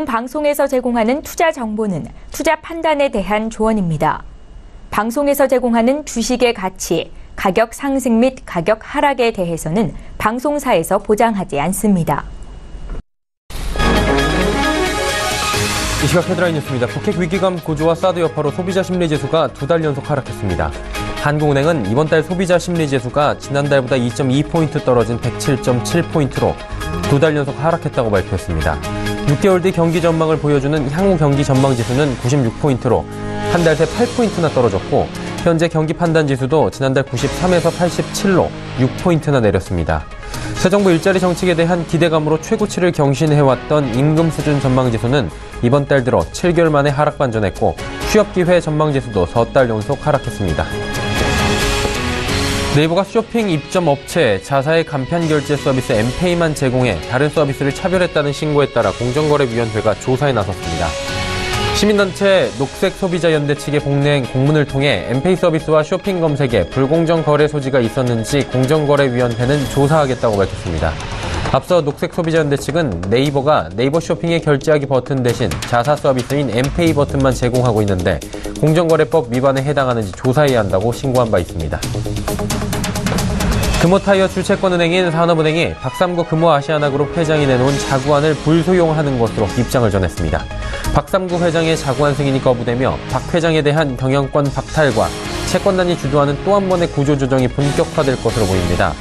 방송에서 제공하는 투자 정보는 투자 판단에 대한 조언입니다. 방송에서 제공하는 주식의 가치, 가격 상승 및 가격 하락에 대해서는 방송사에서 보장하지 않습니다. 이 시각 헤드라인 뉴스입니다. 북핵 위기감 고조와 사드 여파로 소비자 심리지수가 2달 연속 하락했습니다. 한국은행은 이번 달 소비자 심리지수가 지난달보다 2.2포인트 떨어진 107.7포인트로 2달 연속 하락했다고 발표했습니다. 6개월 뒤 경기 전망을 보여주는 향후 경기 전망 지수는 96포인트로 한 달 새 8포인트나 떨어졌고 현재 경기 판단 지수도 지난달 93에서 87로 6포인트나 내렸습니다. 새 정부 일자리 정책에 대한 기대감으로 최고치를 경신해왔던 임금 수준 전망 지수는 이번 달 들어 7개월 만에 하락 반전했고 취업 기회 전망 지수도 4달 연속 하락했습니다. 네이버가 쇼핑 입점 업체 자사의 간편 결제 서비스 엠페이만 제공해 다른 서비스를 차별했다는 신고에 따라 공정거래위원회가 조사에 나섰습니다. 시민단체 녹색소비자연대 측의 복내행 공문을 통해 엠페이 서비스와 쇼핑 검색에 불공정 거래 소지가 있었는지 공정거래위원회는 조사하겠다고 밝혔습니다. 앞서 녹색소비자연대 측은 네이버가 네이버 쇼핑의 결제하기 버튼 대신 자사 서비스인 엠페이 버튼만 제공하고 있는데 공정거래법 위반에 해당하는지 조사해야 한다고 신고한 바 있습니다. 금호타이어 주채권은행인 산업은행이 박삼구 금호아시아나그룹 회장이 내놓은 자구안을 불소용하는 것으로 입장을 전했습니다. 박삼구 회장의 자구안 승인이 거부되며 박 회장에 대한 경영권 박탈과 채권단이 주도하는 또 한 번의 구조조정이 본격화될 것으로 보입니다.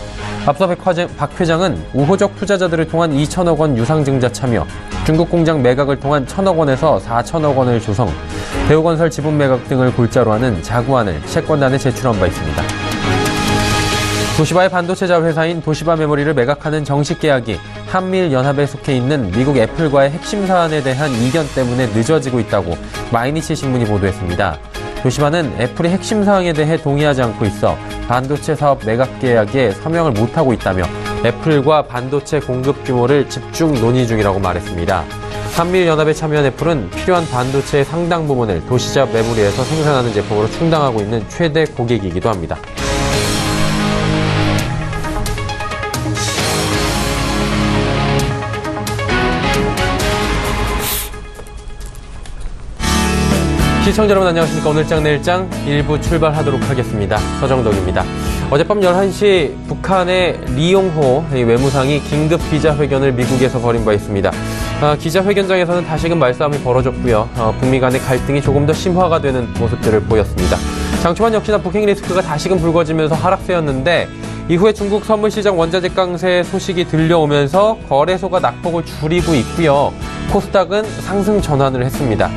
앞서 박 회장은 우호적 투자자들을 통한 2천억 원 유상증자 참여, 중국 공장 매각을 통한 1천억 원에서 4천억 원을 조성, 대우건설 지분 매각 등을 골자로 하는 자구안을 채권단에 제출한 바 있습니다. 도시바의 반도체 자회사인 도시바 메모리를 매각하는 정식 계약이 한미일연합에 속해 있는 미국 애플과의 핵심 사안에 대한 이견 때문에 늦어지고 있다고 마이니치 신문이 보도했습니다. 도시바는 애플이 핵심 사항에 대해 동의하지 않고 있어 반도체 사업 매각 계약에 서명을 못하고 있다며 애플과 반도체 공급 규모를 집중 논의 중이라고 말했습니다. 한미일연합에 참여한 애플은 필요한 반도체의 상당 부분을 도시바 메모리에서 생산하는 제품으로 충당하고 있는 최대 고객이기도 합니다. 시청자 여러분 안녕하십니까. 오늘장 내일장 1부 출발하도록 하겠습니다. 서정덕입니다. 어젯밤 11시 북한의 리용호 외무상이 긴급 기자회견을 미국에서 벌인 바 있습니다. 기자회견장에서는 다시금 말싸움이 벌어졌고요. 북미 간의 갈등이 조금 더 심화가 되는 모습들을 보였습니다. 장초반 역시나 북핵 리스크가 다시금 불거지면서 하락세였는데 이후에 중국 선물시장 원자재 강세 소식이 들려오면서 거래소가 낙폭을 줄이고 있고요. 코스닥은 상승 전환을 했습니다.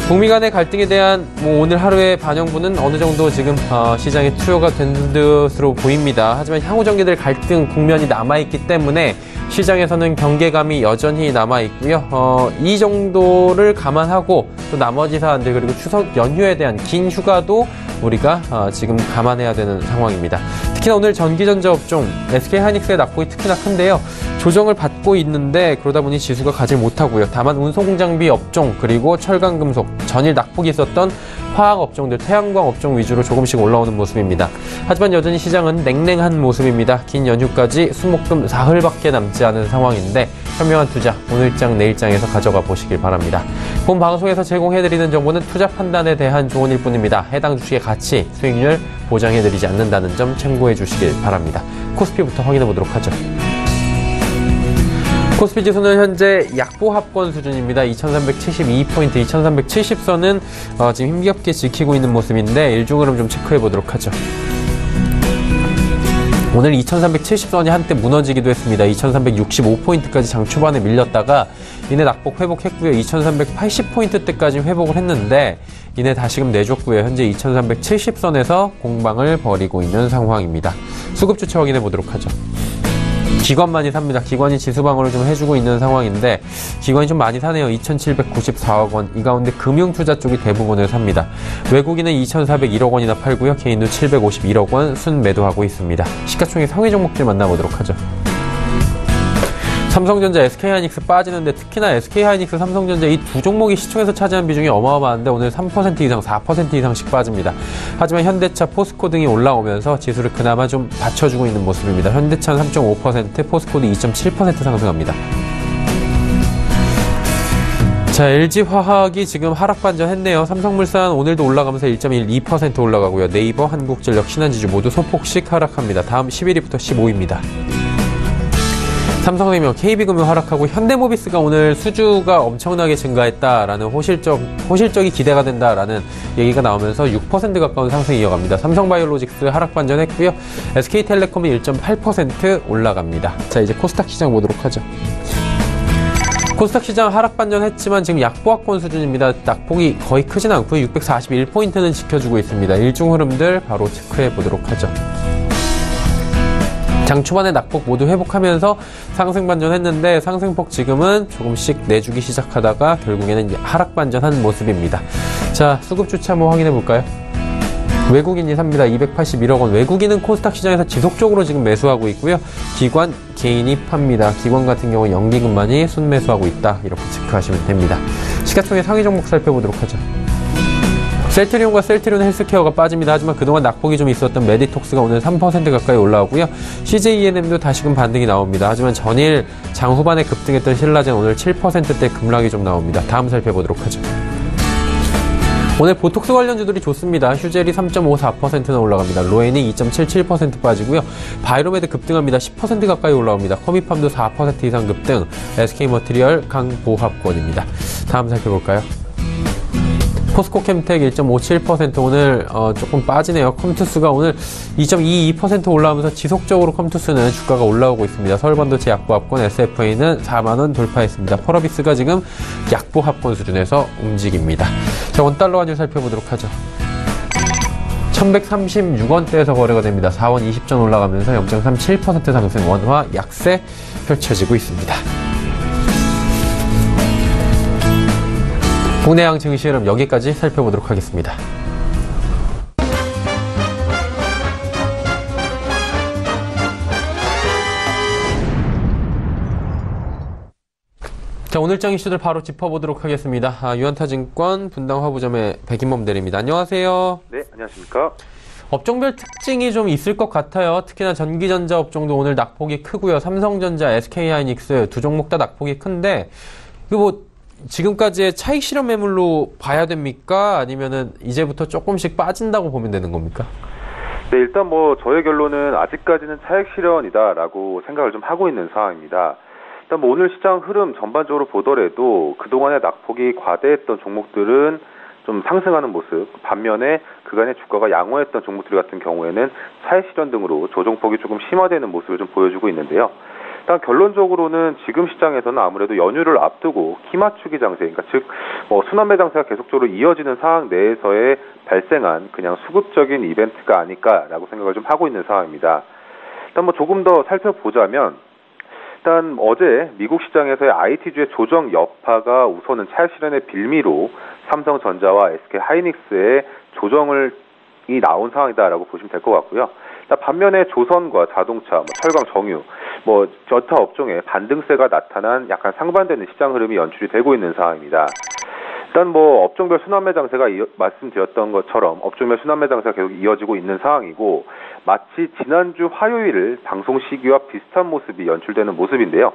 북미 간의 갈등에 대한 오늘 하루의 반영분은 어느 정도 지금 시장에 투여가 된 듯으로 보입니다. 하지만 향후 전개될 갈등 국면이 남아있기 때문에 시장에서는 경계감이 여전히 남아있고요. 이 정도를 감안하고 또 나머지 사안들 그리고 추석 연휴에 대한 긴 휴가도 우리가 지금 감안해야 되는 상황입니다. 특히나 오늘 전기전자 업종 SK하이닉스의 낙폭이 특히나 큰데요. 조정을 받고 있는데 그러다 보니 지수가 가지 못하고요. 다만 운송장비 업종 그리고 철강금속 전일 낙폭이 있었던 화학 업종들, 태양광 업종 위주로 조금씩 올라오는 모습입니다. 하지만 여전히 시장은 냉랭한 모습입니다. 긴 연휴까지 수목금 사흘밖에 남지 않은 상황인데 현명한 투자 오늘장 내일장에서 가져가 보시길 바랍니다. 본 방송에서 제공해드리는 정보는 투자 판단에 대한 조언일 뿐입니다. 해당 주식의 가치, 수익률 보장해드리지 않는다는 점 참고해 주시길 바랍니다. 코스피부터 확인해 보도록 하죠. 코스피 지수는 현재 약보합권 수준입니다. 2372포인트, 2370선은 지금 힘겹게 지키고 있는 모습인데 일중 흐름 좀 체크해 보도록 하죠. 오늘 2370선이 한때 무너지기도 했습니다. 2365포인트까지 장 초반에 밀렸다가 이내 낙폭 회복했고요. 2380포인트대까지 회복을 했는데 이내 다시금 내줬고요. 현재 2370선에서 공방을 벌이고 있는 상황입니다. 수급 주체 확인해 보도록 하죠. 기관만이 삽니다. 기관이 지수방어를 좀 해주고 있는 상황인데 기관이 좀 많이 사네요. 2,794억 원. 이 가운데 금융투자 쪽이 대부분을 삽니다. 외국인은 2,401억 원이나 팔고요. 개인도 751억 원 순매도하고 있습니다. 시가총액 상위 종목들 만나보도록 하죠. 삼성전자, SK하이닉스 빠지는데 특히나 SK하이닉스, 삼성전자 이 두 종목이 시총에서 차지한 비중이 어마어마한데 오늘 3% 이상, 4% 이상씩 빠집니다. 하지만 현대차, 포스코 등이 올라오면서 지수를 그나마 좀 받쳐주고 있는 모습입니다. 현대차는 3.5%, 포스코도 2.7% 상승합니다. 자, LG화학이 지금 하락 반전했네요. 삼성물산 오늘도 올라가면서 1.12% 올라가고요. 네이버, 한국전력, 신한지주 모두 소폭씩 하락합니다. 다음 11위부터 15위입니다. 삼성생명, KB금융 하락하고 현대모비스가 오늘 수주가 엄청나게 증가했다라는 호실적이 기대가 된다라는 얘기가 나오면서 6% 가까운 상승이 이어갑니다. 삼성바이오로직스 하락 반전했고요. SK텔레콤은 1.8% 올라갑니다. 자, 이제 코스닥 시장 보도록 하죠. 코스닥 시장 하락 반전했지만 지금 약보합권 수준입니다. 낙폭이 거의 크진 않고요. 641포인트는 지켜주고 있습니다. 일중 흐름들 바로 체크해 보도록 하죠. 장 초반에 낙폭 모두 회복하면서 상승 반전했는데 상승폭 지금은 조금씩 내주기 시작하다가 결국에는 하락 반전한 모습입니다. 자, 수급 주체 한번 확인해 볼까요? 외국인이 삽니다. 281억 원. 외국인은 코스닥 시장에서 지속적으로 지금 매수하고 있고요. 기관, 개인이 팝니다. 기관 같은 경우 연기금만이 순매수하고 있다. 이렇게 체크하시면 됩니다. 시가총액 상위 종목 살펴보도록 하죠. 셀트리온과 셀트리온 헬스케어가 빠집니다. 하지만 그동안 낙폭이 좀 있었던 메디톡스가 오늘 3% 가까이 올라오고요. CJENM도 다시금 반등이 나옵니다. 하지만 전일 장 후반에 급등했던 신라젠 오늘 7%대 급락이 좀 나옵니다. 다음 살펴보도록 하죠. 오늘 보톡스 관련주들이 좋습니다. 휴젤이 3.54%나 올라갑니다. 로엔이 2.77% 빠지고요. 바이로메드 급등합니다. 10% 가까이 올라옵니다. 커미팜도 4% 이상 급등. SK머티리얼 강보합권입니다. 다음 살펴볼까요? 포스코캠텍 1.57% 오늘 조금 빠지네요. 컴투스가 오늘 2.22% 올라오면서 지속적으로 컴투스는 주가가 올라오고 있습니다. 서울반도체 약보합권 SFA는 4만원 돌파했습니다. 펄어비스가 지금 약보합권 수준에서 움직입니다. 자, 원달러 환율 살펴보도록 하죠. 1136원대에서 거래가 됩니다. 4원 20전 올라가면서 0.37% 상승, 원화 약세 펼쳐지고 있습니다. 국내 양 증시 흐름 여기까지 살펴보도록 하겠습니다. 자, 오늘장 이슈들 바로 짚어보도록 하겠습니다. 유한타증권 분당화부점의 백인범 대리입니다. 안녕하세요. 네, 안녕하십니까. 업종별 특징이 좀 있을 것 같아요. 특히나 전기전자 업종도 오늘 낙폭이 크고요. 삼성전자, SK하이닉스 두 종목 다 낙폭이 큰데 이거 지금까지의 차익 실현 매물로 봐야 됩니까? 아니면은 이제부터 조금씩 빠진다고 보면 되는 겁니까? 네, 일단 저의 결론은 아직까지는 차익 실현이다라고 생각을 좀 하고 있는 상황입니다. 일단 오늘 시장 흐름 전반적으로 보더라도 그동안의 낙폭이 과대했던 종목들은 좀 상승하는 모습, 반면에 그간의 주가가 양호했던 종목들 같은 경우에는 차익 실현 등으로 조정폭이 조금 심화되는 모습을 좀 보여주고 있는데요. 일단 결론적으로는 지금 시장에서는 아무래도 연휴를 앞두고 키맞추기 장세, 그러니까 즉 순환매 장세가 계속적으로 이어지는 상황 내에서의 발생한 그냥 수급적인 이벤트가 아닐까라고 생각을 좀 하고 있는 상황입니다. 일단 조금 더 살펴보자면 일단 어제 미국 시장에서의 IT주의 조정 여파가 우선은 차익 실현의 빌미로 삼성전자와 SK하이닉스의 조정이 나온 상황이다라고 보시면 될 것 같고요. 반면에 조선과 자동차, 철강, 정유, 여타 업종에 반등세가 나타난 약간 상반되는 시장 흐름이 연출이 되고 있는 상황입니다. 일단 업종별 순환매 장세가 말씀드렸던 것처럼 업종별 순환매 장세가 계속 이어지고 있는 상황이고 마치 지난주 화요일 방송 시기와 비슷한 모습이 연출되는 모습인데요.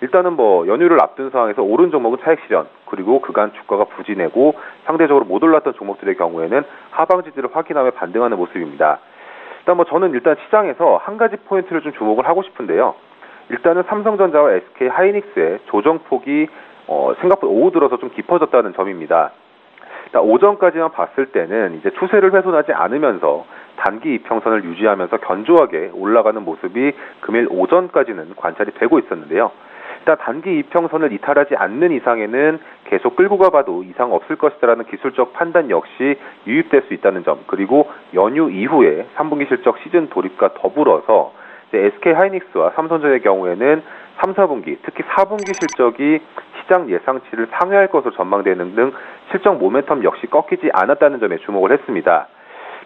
일단은 연휴를 앞둔 상황에서 오른 종목은 차익 실현, 그리고 그간 주가가 부진하고 상대적으로 못 올랐던 종목들의 경우에는 하방 지지를 확인하며 반등하는 모습입니다. 일단 저는 일단 시장에서 한 가지 포인트를 좀 주목을 하고 싶은데요. 일단은 삼성전자와 SK하이닉스의 조정폭이 생각보다 오후 들어서 좀 깊어졌다는 점입니다. 일단 오전까지만 봤을 때는 이제 추세를 훼손하지 않으면서 단기 이평선을 유지하면서 견조하게 올라가는 모습이 금일 오전까지는 관찰이 되고 있었는데요. 일단 단기 이평선을 이탈하지 않는 이상에는 계속 끌고 가봐도 이상 없을 것이다라는 기술적 판단 역시 유입될 수 있다는 점, 그리고 연휴 이후에 3분기 실적 시즌 돌입과 더불어서 이제 SK하이닉스와 삼성전자의 경우에는 3, 4분기, 특히 4분기 실적이 시장 예상치를 상회할 것으로 전망되는 등 실적 모멘텀 역시 꺾이지 않았다는 점에 주목을 했습니다.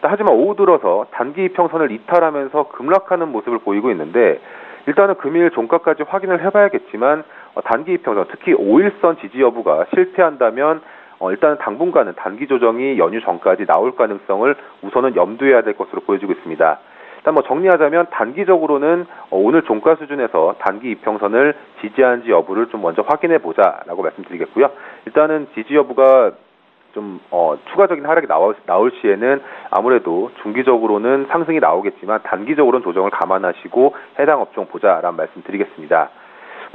하지만 오후 들어서 단기 이평선을 이탈하면서 급락하는 모습을 보이고 있는데 일단은 금일 종가까지 확인을 해봐야겠지만 단기 이평선, 특히 5일선 지지 여부가 실패한다면 일단은 당분간은 단기 조정이 연휴 전까지 나올 가능성을 우선은 염두해야 될 것으로 보여지고 있습니다. 일단 뭐 정리하자면 단기적으로는 오늘 종가 수준에서 단기 이평선을 지지하는지 여부를 좀 먼저 확인해 보자라고 말씀드리겠고요. 일단은 지지 여부가 좀 추가적인 하락이 나올 시에는 아무래도 중기적으로는 상승이 나오겠지만 단기적으로는 조정을 감안하시고 해당 업종 보자라는 말씀드리겠습니다.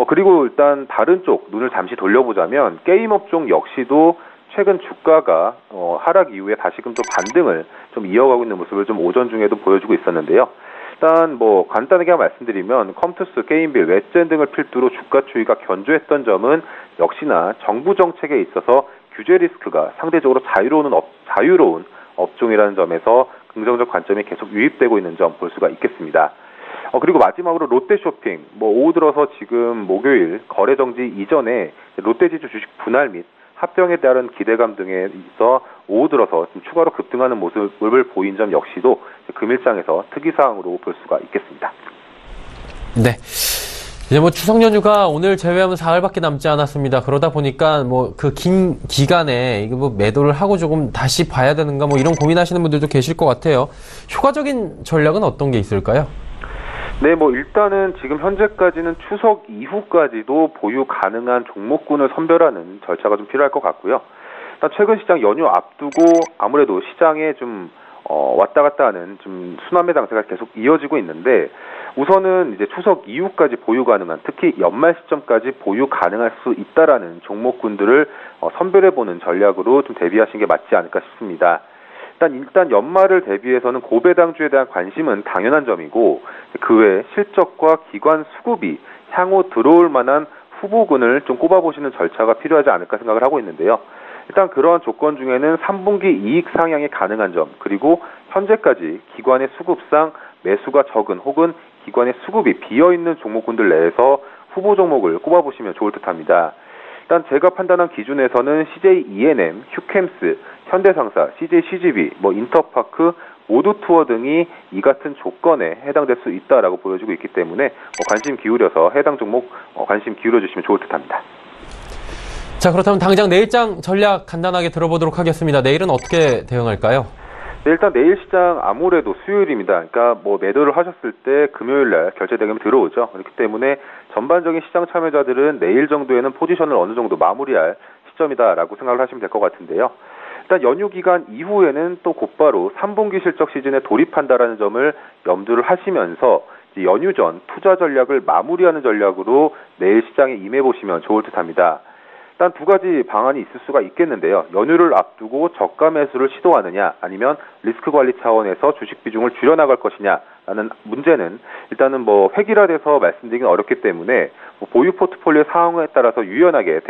그리고 일단 다른 쪽 눈을 잠시 돌려보자면 게임 업종 역시도 최근 주가가 하락 이후에 다시금 또 반등을 좀 이어가고 있는 모습을 좀 오전 중에도 보여주고 있었는데요. 일단 뭐 간단하게 말씀드리면 컴투스, 게임빌, 웹젠 등을 필두로 주가 추이가 견조했던 점은 역시나 정부 정책에 있어서 규제 리스크가 상대적으로 자유로운 업종이라는 점에서 긍정적 관점이 계속 유입되고 있는 점 볼 수가 있겠습니다. 그리고 마지막으로 롯데쇼핑, 오후 들어서 지금 목요일 거래 정지 이전에 롯데지주 주식 분할 및 합병에 따른 기대감 등에 있어 오후 들어서 좀 추가로 급등하는 모습을 보인 점 역시도 금일장에서 특이사항으로 볼 수가 있겠습니다. 네. 이제 추석 연휴가 오늘 제외하면 사흘밖에 남지 않았습니다. 그러다 보니까 그 긴 기간에 이거 매도를 하고 조금 다시 봐야 되는가 이런 고민하시는 분들도 계실 것 같아요. 효과적인 전략은 어떤 게 있을까요? 네, 일단은 지금 현재까지는 추석 이후까지도 보유 가능한 종목군을 선별하는 절차가 좀 필요할 것 같고요. 일단 최근 시장 연휴 앞두고 아무래도 시장에 좀 왔다 갔다 하는 좀 순환매 장세가 계속 이어지고 있는데 우선은 이제 추석 이후까지 보유 가능한, 특히 연말 시점까지 보유 가능할 수 있다라는 종목군들을 선별해보는 전략으로 좀 대비하시는 게 맞지 않을까 싶습니다. 일단 연말을 대비해서는 고배당주에 대한 관심은 당연한 점이고 그 외 실적과 기관 수급이 향후 들어올 만한 후보군을 좀 꼽아보시는 절차가 필요하지 않을까 생각을 하고 있는데요. 일단 그러한 조건 중에는 3분기 이익 상향이 가능한 점, 그리고 현재까지 기관의 수급상 매수가 적은 혹은 기관의 수급이 비어있는 종목군들 내에서 후보 종목을 꼽아보시면 좋을 듯합니다. 일단 제가 판단한 기준에서는 CJ E&M, 휴캠스, 현대상사, CJ CGV, 인터파크, 모두투어 등이 이 같은 조건에 해당될 수 있다라고 보여주고 있기 때문에 관심 기울여서 해당 종목 관심 기울여 주시면 좋을 듯합니다. 자, 그렇다면 당장 내일장 전략 간단하게 들어보도록 하겠습니다. 내일은 어떻게 대응할까요? 네, 일단 내일 시장 아무래도 수요일입니다. 그러니까 매도를 하셨을 때 금요일 날 결제 대금이 들어오죠. 그렇기 때문에 전반적인 시장 참여자들은 내일 정도에는 포지션을 어느 정도 마무리할 시점이다라고 생각을 하시면 될 것 같은데요. 일단 연휴 기간 이후에는 또 곧바로 3분기 실적 시즌에 돌입한다라는 점을 염두를 하시면서 연휴 전 투자 전략을 마무리하는 전략으로 내일 시장에 임해보시면 좋을 듯합니다. 일단 두 가지 방안이 있을 수가 있겠는데요. 연휴를 앞두고 저가 매수를 시도하느냐, 아니면 리스크 관리 차원에서 주식 비중을 줄여나갈 것이냐라는 문제는 일단은 획일화돼서 말씀드리긴 어렵기 때문에 보유 포트폴리오 상황에 따라서 유연하게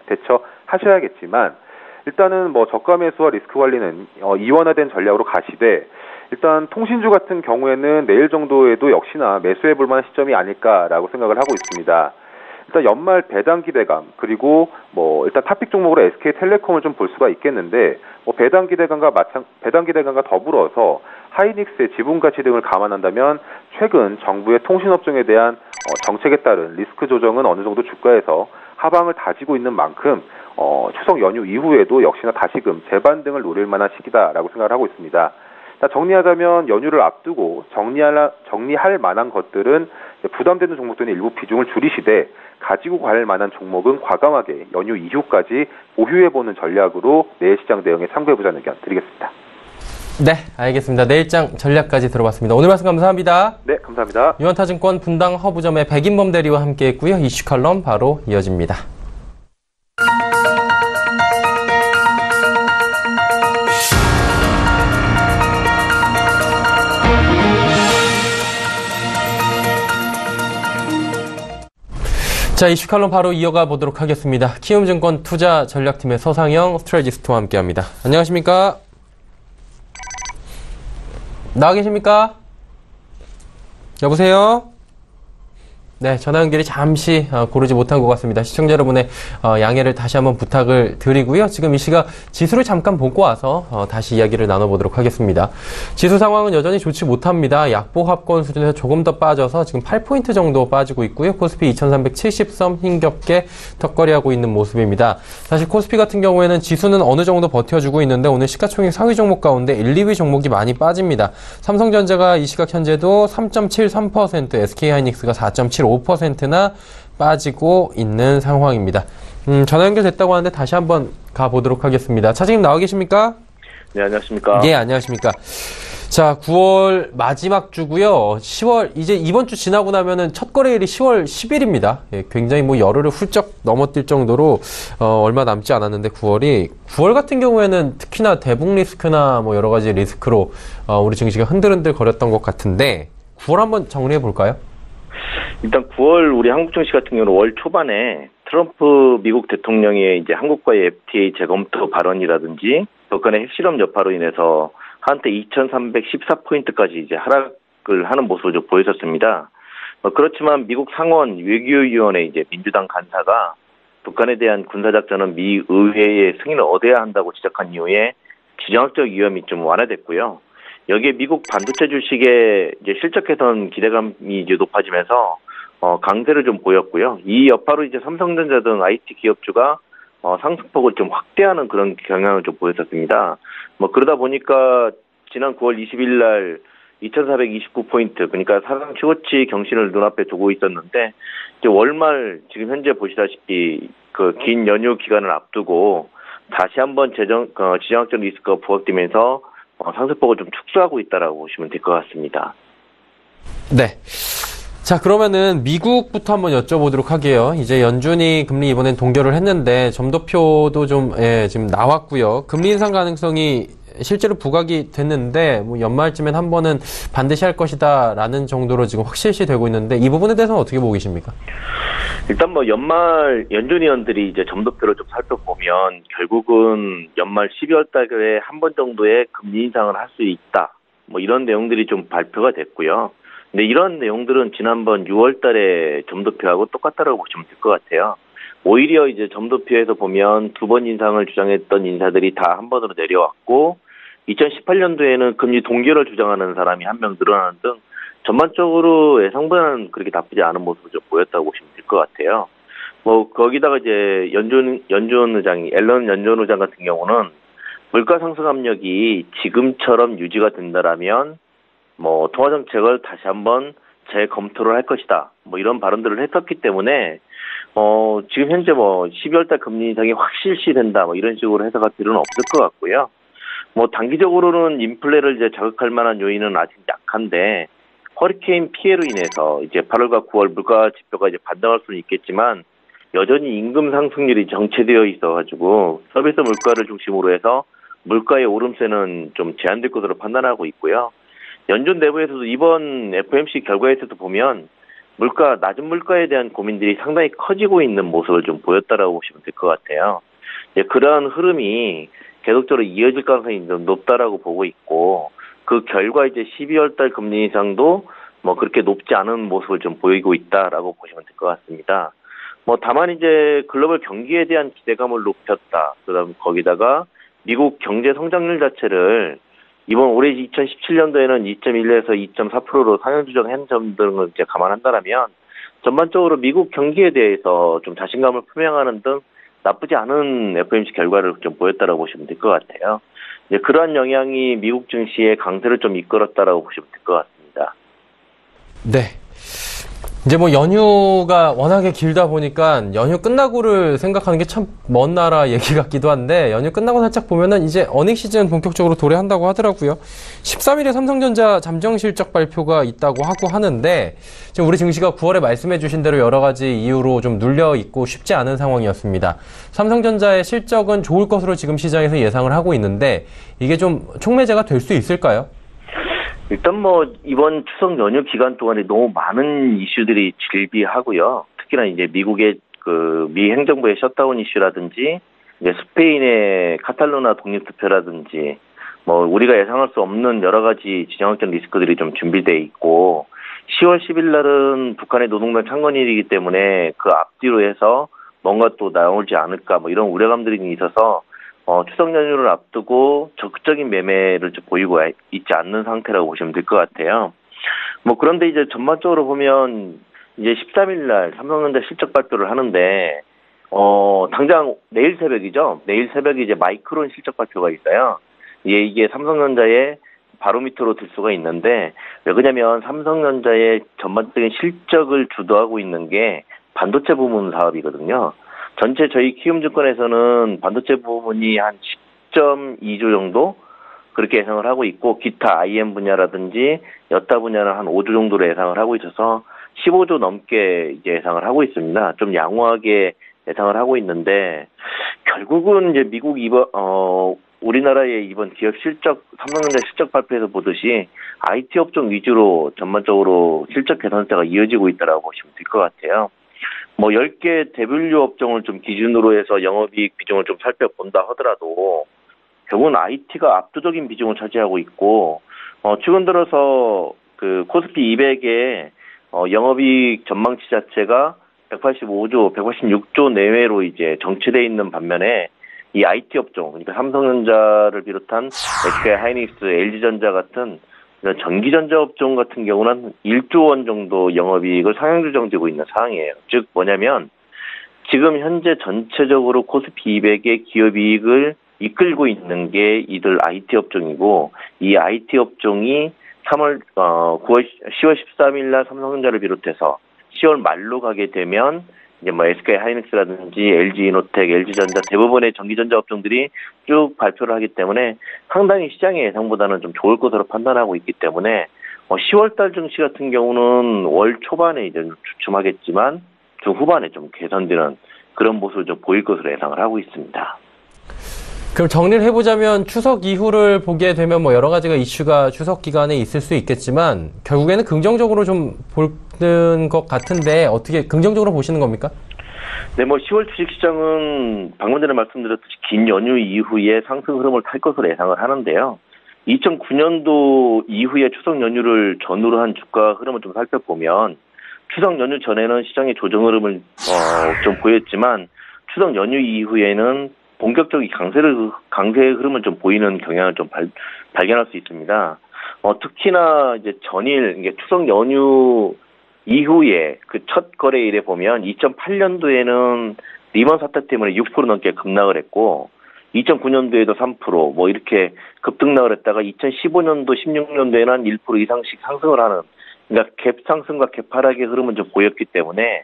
대처하셔야겠지만 일단은 저가 매수와 리스크 관리는 이원화된 전략으로 가시되 일단 통신주 같은 경우에는 내일 정도에도 역시나 매수해볼 만한 시점이 아닐까라고 생각을 하고 있습니다. 일단 연말 배당 기대감, 그리고 일단 탑픽 종목으로 SK텔레콤을 좀 볼 수가 있겠는데 배당 기대감과 더불어서 하이닉스의 지분 가치 등을 감안한다면 최근 정부의 통신업종에 대한 정책에 따른 리스크 조정은 어느 정도 주가에서 하방을 다지고 있는 만큼 추석 연휴 이후에도 역시나 다시금 재반등을 노릴 만한 시기다라고 생각을 하고 있습니다. 정리하자면 연휴를 앞두고 정리할 만한 것들은 부담되는 종목들은 일부 비중을 줄이시되 가지고 갈 만한 종목은 과감하게 연휴 이후까지 보유해보는 전략으로 내일 시장 대응에 참고해보자는 의견 드리겠습니다. 네, 알겠습니다. 내일장 전략까지 들어봤습니다. 오늘 말씀 감사합니다. 네, 감사합니다. 유한타증권 분당 허브점의 백인범 대리와 함께했고요. 이슈 칼럼 바로 이어집니다. 자, 이슈 칼럼 바로 이어가 보도록 하겠습니다. 키움증권 투자전략팀의 서상영 스트레지스트와 함께합니다. 안녕하십니까? 나와 계십니까? 여보세요? 네, 전화 연결이 잠시 고르지 못한 것 같습니다. 시청자 여러분의 양해를 다시 한번 부탁을 드리고요. 지금 이 시각 지수를 잠깐 보고 와서 다시 이야기를 나눠보도록 하겠습니다. 지수 상황은 여전히 좋지 못합니다. 약보합권 수준에서 조금 더 빠져서 지금 8포인트 정도 빠지고 있고요. 코스피 2370선 힘겹게 턱걸이하고 있는 모습입니다. 사실 코스피 같은 경우에는 지수는 어느 정도 버텨주고 있는데 오늘 시가총액 상위 종목 가운데 1, 2위 종목이 많이 빠집니다. 삼성전자가 이 시각 현재도 3.73%, SK하이닉스가 4.75%나 빠지고 있는 상황입니다. 전화 연결됐다고 하는데 다시 한번 가보도록 하겠습니다. 차장님 나와 계십니까? 네, 안녕하십니까? 예, 안녕하십니까? 자, 9월 마지막 주고요. 10월, 이제 이번 주 지나고 나면은 첫 거래일이 10월 10일입니다. 예, 굉장히 뭐 열흘을 훌쩍 넘어뛸 정도로, 얼마 남지 않았는데 9월 같은 경우에는 특히나 대북 리스크나 뭐 여러 가지 리스크로, 우리 증시가 흔들흔들 거렸던 것 같은데, 9월 한번 정리해 볼까요? 일단 9월 우리 한국 증시 같은 경우는 월 초반에 트럼프 미국 대통령의 이제 한국과의 FTA 재검토 발언이라든지 북한의 핵실험 여파로 인해서 한때 2,314포인트까지 이제 하락을 하는 모습을 좀 보였었습니다. 그렇지만 미국 상원 외교위원회 이제 민주당 간사가 북한에 대한 군사작전은 미 의회의 승인을 얻어야 한다고 지적한 이후에 지정학적 위험이 좀 완화됐고요. 여기에 미국 반도체 주식의 이제 실적 개선 기대감이 이제 높아지면서 강세를 좀 보였고요. 이 여파로 이제 삼성전자 등 IT 기업주가 상승폭을 좀 확대하는 그런 경향을 좀 보였었습니다. 그러다 보니까 지난 9월 20일 날 2,429포인트, 그러니까 사상 최고치 경신을 눈앞에 두고 있었는데, 이제 월말 지금 현재 보시다시피 그 긴 연휴 기간을 앞두고 다시 한번 지정학적 리스크가 부각되면서 상승폭을 좀 축소하고 있다라고 보시면 될 것 같습니다. 네. 자, 그러면은 미국부터 한번 여쭤보도록 할게요. 이제 연준이 금리 이번엔 동결을 했는데 점도표도 좀 지금 나왔고요. 금리 인상 가능성이 실제로 부각이 됐는데 뭐 연말쯤엔 한 번은 반드시 할 것이다라는 정도로 지금 확실시되고 있는데 이 부분에 대해서는 어떻게 보고 계십니까? 일단 연말 연준 위원들이 이제 점도표를 좀 살펴보면 결국은 연말 12월 달에 한 번 정도의 금리 인상을 할 수 있다. 이런 내용들이 좀 발표가 됐고요. 근데 이런 내용들은 지난번 6월 달에 점도표하고 똑같다라고 보시면 될 것 같아요. 오히려 이제 점도표에서 보면 두 번 인상을 주장했던 인사들이 다 한 번으로 내려왔고 2018년도에는 금리 동결을 주장하는 사람이 한 명 늘어나는 등 전반적으로 예상보다는 그렇게 나쁘지 않은 모습을 좀 보였다고 보시면 될 것 같아요. 거기다가 이제 앨런 연준 의장 같은 경우는 물가 상승 압력이 지금처럼 유지가 된다라면 통화정책을 다시 한번 재검토를 할 것이다. 이런 발언들을 했었기 때문에 지금 현재 12월 달 금리 인상이 확실시 된다. 이런 식으로 해석할 필요는 없을 것 같고요. 단기적으로는 인플레를 이제 자극할 만한 요인은 아직 약한데 허리케인 피해로 인해서 이제 8월과 9월 물가 지표가 이제 반등할 수는 있겠지만 여전히 임금 상승률이 정체되어 있어가지고 서비스 물가를 중심으로 해서 물가의 오름세는 좀 제한될 것으로 판단하고 있고요. 연준 내부에서도 이번 FOMC 결과에서도 보면 낮은 물가에 대한 고민들이 상당히 커지고 있는 모습을 좀 보였다라고 보시면 될 것 같아요. 그러한 흐름이 계속적으로 이어질 가능성이 좀 높다라고 보고 있고 그 결과 이제 12월 달 금리 인상도 그렇게 높지 않은 모습을 좀 보이고 있다라고 보시면 될 것 같습니다. 다만 이제 글로벌 경기에 대한 기대감을 높였다. 그다음 거기다가 미국 경제 성장률 자체를 이번 올해 2017년도에는 2.1에서 2.4%로 상향 조정한 점 등을 이제 감안한다면 전반적으로 미국 경기에 대해서 좀 자신감을 표명하는 등 나쁘지 않은 FOMC 결과를 좀 보였다라고 보시면 될 것 같아요. 그러한 영향이 미국 증시의 강세를 좀 이끌었다라고 보시면 될 것 같습니다. 네. 이제 연휴가 워낙에 길다 보니까 연휴 끝나고를 생각하는 게 참 먼 나라 얘기 같기도 한데 연휴 끝나고 살짝 보면은 이제 어닝 시즌 본격적으로 도래한다고 하더라고요. 13일에 삼성전자 잠정 실적 발표가 있다고 하는데 지금 우리 증시가 9월에 말씀해 주신 대로 여러 가지 이유로 좀 눌려 있고 쉽지 않은 상황이었습니다. 삼성전자의 실적은 좋을 것으로 지금 시장에서 예상을 하고 있는데 이게 좀 촉매제가 될 수 있을까요? 일단 이번 추석 연휴 기간 동안에 너무 많은 이슈들이 질비하고요. 특히나 이제 미국의 미 행정부의 셧다운 이슈라든지 이제 스페인의 카탈루나 독립투표라든지 우리가 예상할 수 없는 여러 가지 지정학적 리스크들이 좀 준비돼 있고 10월 10일 날은 북한의 노동당 창건일이기 때문에 그 앞뒤로 해서 뭔가 또 나오지 않을까 뭐 이런 우려감들이 있어서 추석 연휴를 앞두고 적극적인 매매를 좀 보이고 있지 않는 상태라고 보시면 될 것 같아요. 뭐 그런데 이제 전반적으로 보면 이제 13일 날 삼성전자 실적 발표를 하는데 당장 내일 새벽이죠. 내일 새벽에 이제 마이크론 실적 발표가 있어요. 이게 삼성전자의 바로 밑으로 들 수가 있는데 왜 그러냐면 삼성전자의 전반적인 실적을 주도하고 있는 게 반도체 부문 사업이거든요. 전체 저희 키움증권에서는 반도체 부문이 한 10.2조 정도 그렇게 예상을 하고 있고 기타 IM 분야라든지 여타 분야는 한 5조 정도로 예상을 하고 있어서 15조 넘게 이제 예상을 하고 있습니다. 좀 양호하게 예상을 하고 있는데 결국은 이제 미국 우리나라의 이번 기업 실적 삼성전자 실적 발표에서 보듯이 IT 업종 위주로 전반적으로 실적 개선세가 이어지고 있다라고 보시면 될 것 같아요. 뭐 10개 대분류 업종을 좀 기준으로 해서 영업이익 비중을 좀 살펴본다 하더라도 결국은 IT가 압도적인 비중을 차지하고 있고 최근 들어서 그 코스피 200의 영업이익 전망치 자체가 185조, 186조 내외로 이제 정체되어 있는 반면에 이 IT 업종, 그러니까 삼성전자를 비롯한 SK 하이닉스, LG전자 같은 전기전자 업종 같은 경우는 1조 원 정도 영업이익을 상향 조정되고 있는 상황이에요. 즉 뭐냐면 지금 현재 전체적으로 코스피 200의 기업이익을 이끌고 있는 게 이들 IT 업종이고 이 IT 업종이 10월 13일 날 삼성전자를 비롯해서 10월 말로 가게 되면 이제 뭐 SK 하이닉스라든지 LG 이노텍, LG전자 대부분의 전기전자 업종들이 쭉 발표를 하기 때문에 상당히 시장의 예상보다는 좀 좋을 것으로 판단하고 있기 때문에 10월 달 증시 같은 경우는 월 초반에 이제 주춤하겠지만 중 후반에 좀 개선되는 그런 모습을 좀 보일 것으로 예상을 하고 있습니다. 그럼 정리를 해보자면 추석 이후를 보게 되면 뭐 여러 가지가 이슈가 추석 기간에 있을 수 있겠지만 결국에는 긍정적으로 좀 보는 것 같은데 어떻게 긍정적으로 보시는 겁니까? 네, 뭐 10월 주식시장은 방금 전에 말씀드렸듯이 긴 연휴 이후에 상승 흐름을 탈 것으로 예상을 하는데요. 2009년도 이후에 추석 연휴를 전후로 한 주가 흐름을 좀 살펴보면 추석 연휴 전에는 시장의 조정 흐름을 좀 보였지만 추석 연휴 이후에는 본격적인 강세의 흐름을 좀 보이는 경향을 좀 발견할 수 있습니다. 특히나 이제 전일, 이게 추석 연휴 이후에 그 첫 거래일에 보면 2008년도에는 리먼 사태 때문에 6% 넘게 급락을 했고 2009년도에도 3% 뭐 이렇게 급등락을 했다가 2015년도, 16년도에는 한 1% 이상씩 상승을 하는 그러니까 갭 상승과 갭 하락의 흐름은 좀 보였기 때문에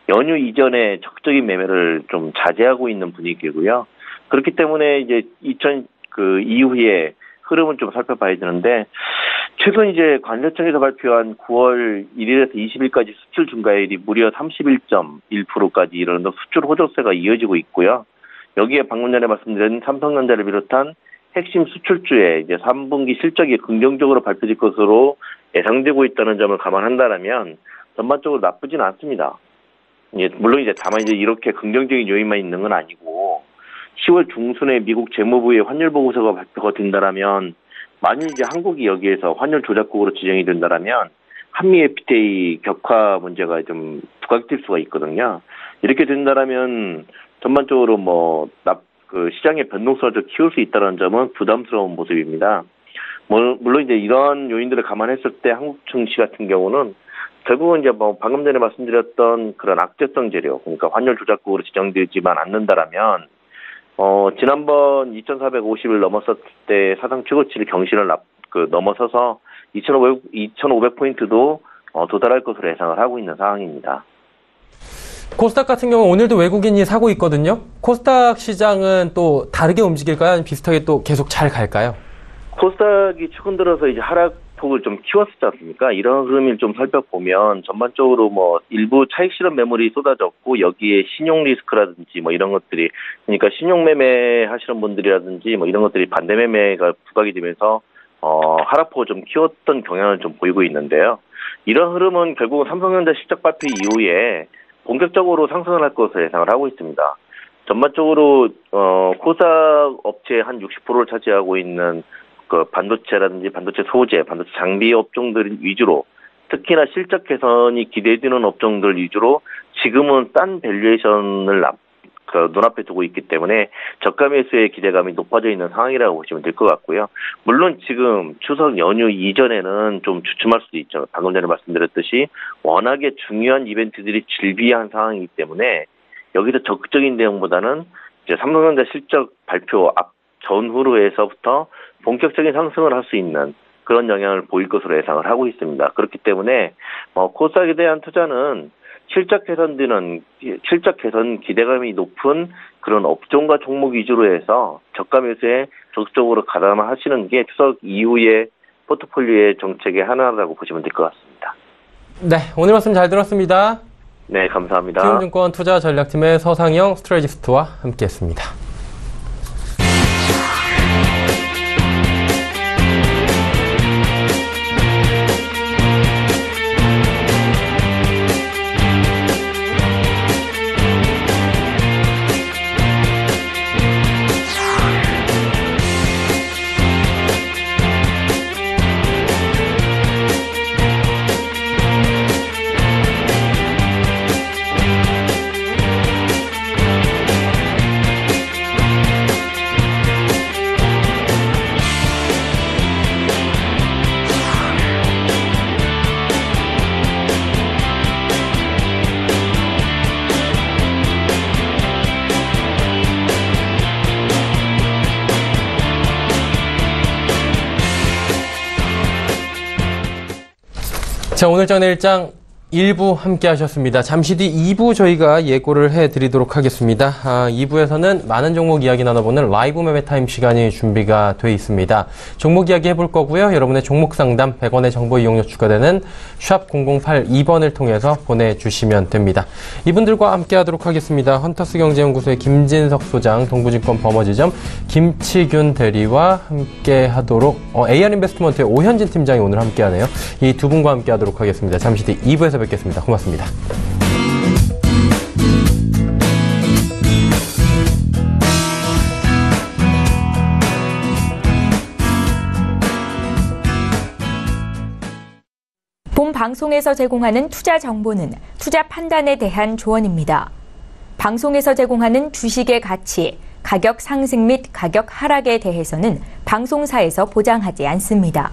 연휴 이전에 적극적인 매매를 좀 자제하고 있는 분위기고요. 그렇기 때문에 이제 이후에 흐름은 좀 살펴봐야 되는데 최근 이제 관세청에서 발표한 9월 1일에서 20일까지 수출 증가율이 무려 31.1%까지 이르는 수출 호조세가 이어지고 있고요. 여기에 방금 전에 말씀드린 삼성전자를 비롯한 핵심 수출주의 이제 3분기 실적이 긍정적으로 발표될 것으로 예상되고 있다는 점을 감안한다면 전반적으로 나쁘진 않습니다. 물론 이제 다만 이제 이렇게 긍정적인 요인만 있는 건 아니고 10월 중순에 미국 재무부의 환율 보고서가 발표가 된다라면 만일 이제 한국이 여기에서 환율 조작국으로 지정이 된다라면 한미 FTA 격화 문제가 좀 부각될 수가 있거든요. 이렇게 된다라면 전반적으로 그 시장의 변동성을 좀 키울 수 있다는 점은 부담스러운 모습입니다. 물론 이제 이런 요인들을 감안했을 때 한국 증시 같은 경우는 결국은 이제 방금 전에 말씀드렸던 그런 악재성 재료, 그러니까 환율 조작국으로 지정되지만 않는다라면 지난번 2,450을 넘었을 때 사상 최고치를 경신을 넘어서서 2,500포인트도 도달할 것으로 예상을 하고 있는 상황입니다. 코스닥 같은 경우는 오늘도 외국인이 사고 있거든요. 코스닥 시장은 또 다르게 움직일까요? 아니면 비슷하게 또 계속 잘 갈까요? 코스닥이 최근 들어서 이제 하락폭을 좀 키웠었지 않습니까? 이런 흐름을 좀 살펴보면 전반적으로 일부 차익 실현 매물이 쏟아졌고 여기에 신용 리스크라든지 이런 것들이 그러니까 신용 매매 하시는 분들이라든지 이런 것들이 반대 매매가 부각이 되면서 하락폭을 좀 키웠던 경향을 좀 보이고 있는데요. 이런 흐름은 결국은 삼성전자 실적 발표 이후에 본격적으로 상승을 할 것으로 예상을 하고 있습니다. 전반적으로 코스닥 업체의 한 60%를 차지하고 있는 그 반도체라든지 반도체 소재, 반도체 장비 업종들 위주로 특히나 실적 개선이 기대되는 업종들 위주로 지금은 싼 밸류에이션을 눈앞에 두고 있기 때문에 저가 매수의 기대감이 높아져 있는 상황이라고 보시면 될 것 같고요. 물론 지금 추석 연휴 이전에는 좀 주춤할 수도 있죠. 방금 전에 말씀드렸듯이 워낙에 중요한 이벤트들이 질비한 상황이기 때문에 여기서 적극적인 대응보다는 이제 삼성전자 실적 발표 전후로 해서부터 본격적인 상승을 할 수 있는 그런 영향을 보일 것으로 예상을 하고 있습니다. 그렇기 때문에 코스닥에 대한 투자는 실적 개선 기대감이 높은 그런 업종과 종목 위주로 해서 저가 매수에 적극적으로 가담하시는 게 추석 이후의 포트폴리오의 정책의 하나라고 보시면 될 것 같습니다. 네, 오늘 말씀 잘 들었습니다. 네, 감사합니다. 키움증권 투자전략팀의 서상영 스트레지스트와 함께했습니다. 자, 오늘장 내일장 1부 함께 하셨습니다. 잠시 뒤 2부 저희가 예고를 해드리도록 하겠습니다. 2부에서는 많은 종목 이야기 나눠보는 라이브 매매 타임 시간이 준비가 돼 있습니다. 종목 이야기 해볼 거고요. 여러분의 종목 상담 100원의 정보 이용료 추가되는 샵 0082번을 통해서 보내주시면 됩니다. 이분들과 함께 하도록 하겠습니다. 헌터스 경제연구소의 김진석 소장, 동부증권 버머지점 김치균 대리와 함께 하도록 AR인베스트먼트의 오현진 팀장이 오늘 함께 하네요. 이 두 분과 함께 하도록 하겠습니다. 잠시 뒤 2부에서 뵙겠습니다. 고맙습니다. 본 방송에서 제공하는 투자 정보는 투자 판단에 대한 조언입니다. 방송에서 제공하는 주식의 가치, 가격 상승 및 가격 하락에 대해서는 방송사에서 보장하지 않습니다.